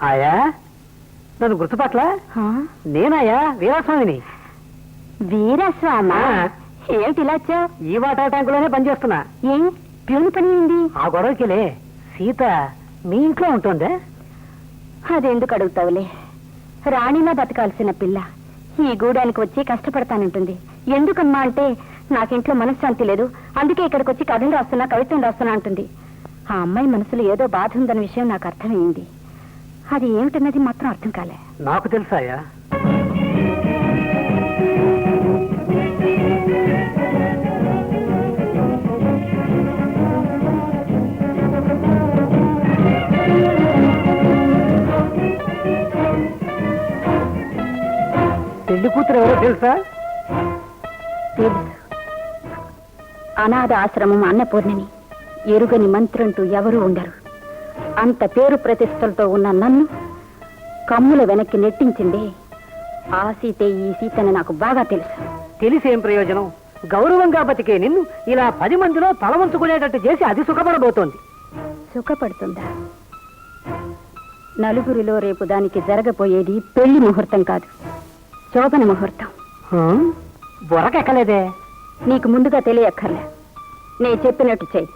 ఆయా నన్ను గుర్తుపట్ల నేనాయా వీరాస్వామిని. వీరాస్వామా? ఏమిటి ఇలా వచ్చావు? ఈ వాటర్ ట్యాంకులోనే పనిచేస్తున్నా. ఏం ప్యూన్ పని ఉంది? ఆ గొడవకిలే సీత మీ ఇంట్లో ఉంటుందే. అదెందుకు అడుగుతావులే, రాణిలా బతకాల్సిన పిల్ల ఈ గూడానికి వచ్చి కష్టపడతానంటుంది. ఎందుకమ్మా అంటే నాకింట్లో మనశ్శాంతి లేదు, అందుకే ఇక్కడికి వచ్చి కథలు రాస్తున్నా, కవిత్వం రాస్తున్నా అంటుంది. ఆ అమ్మాయి మనసులో ఏదో బాధ ఉందన్న విషయం నాకు అర్థమైంది. అది ఏమిటన్నది మాత్రం అర్థం కాలే. నాకు తెలుసాయా. పెళ్లి కూతురు ఎవరో తెలుసా? తెలుసు. అనాథ ఆశ్రమం అన్నపూర్ణని ఎరుగని మంత్రంటూ ఎవరూ ఉండరు. అంత పేరు ప్రతిష్టలతో ఉన్న నన్ను కమ్ముల వెనక్కి నెట్టించింది ఆ సీతే ఈ సీతని నాకు బాగా తెలుసు. తెలిసేం ప్రయోజనం? గౌరవంగా బతికే నిన్ను ఇలా 10 మందిలో తలవంచుకునేటట్టు చేసి అది సుఖపడబోతోంది. సుఖపడుతుందా? నలుగురిలో రేపు దానికి జరగబోయేది పెళ్లి ముహూర్తం కాదు, శోభన ముహూర్తం. బుర్రకెక్కలేదే. నీకు ముందుగా తెలియక్కర్లే. నేను చెప్పినట్టు చెయ్యి.